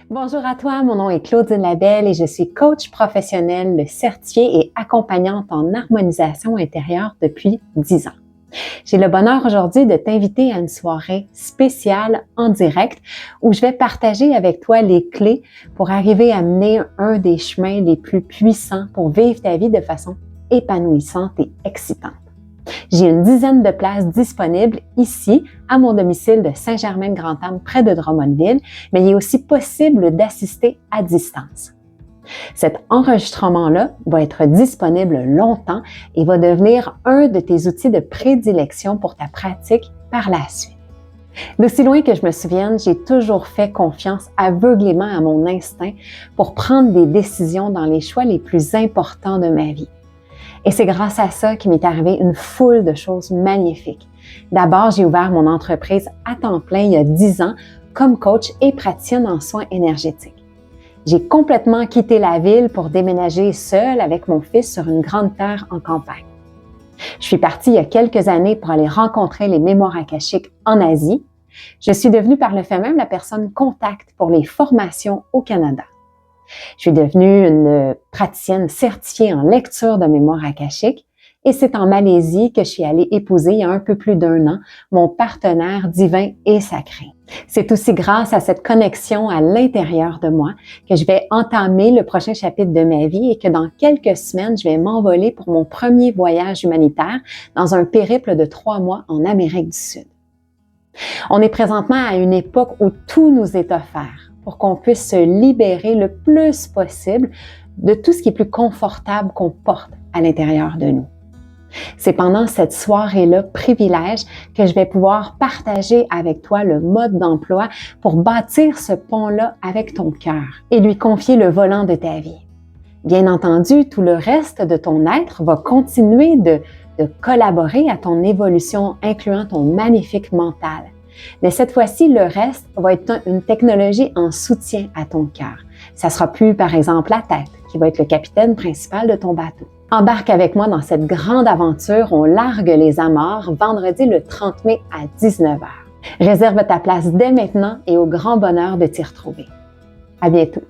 Bonjour à toi, mon nom est Claudine Labelle et je suis coach professionnelle certifiée et accompagnante en harmonisation intérieure depuis 10 ans. J'ai le bonheur aujourd'hui de t'inviter à une soirée spéciale en direct où je vais partager avec toi les clés pour arriver à mener un des chemins les plus puissants pour vivre ta vie de façon épanouissante et excitante. J'ai une dizaine de places disponibles ici, à mon domicile de Saint-Germain-de-Grand-Anne, près de Drummondville, mais il est aussi possible d'assister à distance. Cet enregistrement-là va être disponible longtemps et va devenir un de tes outils de prédilection pour ta pratique par la suite. D'aussi loin que je me souvienne, j'ai toujours fait confiance aveuglément à mon instinct pour prendre des décisions dans les choix les plus importants de ma vie. Et c'est grâce à ça qu'il m'est arrivé une foule de choses magnifiques. D'abord, j'ai ouvert mon entreprise à temps plein il y a 10 ans comme coach et praticienne en soins énergétiques. J'ai complètement quitté la ville pour déménager seule avec mon fils sur une grande terre en campagne. Je suis partie il y a quelques années pour aller rencontrer les mémoires akashiques en Asie. Je suis devenue par le fait même la personne contact pour les formations au Canada. Je suis devenue une praticienne certifiée en lecture de mémoire akashique et c'est en Malaisie que je suis allée épouser il y a un peu plus d'1 an mon partenaire divin et sacré. C'est aussi grâce à cette connexion à l'intérieur de moi que je vais entamer le prochain chapitre de ma vie et que dans quelques semaines, je vais m'envoler pour mon premier voyage humanitaire dans un périple de 3 mois en Amérique du Sud. On est présentement à une époque où tout nous est offert pour qu'on puisse se libérer le plus possible de tout ce qui est plus confortable qu'on porte à l'intérieur de nous. C'est pendant cette soirée-là, privilège, que je vais pouvoir partager avec toi le mode d'emploi pour bâtir ce pont-là avec ton cœur et lui confier le volant de ta vie. Bien entendu, tout le reste de ton être va continuer de collaborer à ton évolution, incluant ton magnifique mental. Mais cette fois-ci, le reste va être une technologie en soutien à ton cœur. Ça sera plus, par exemple, la tête qui va être le capitaine principal de ton bateau. Embarque avec moi dans cette grande aventure. On largue les amarres vendredi le 30 mai à 19h. Réserve ta place dès maintenant et au grand bonheur de t'y retrouver. À bientôt.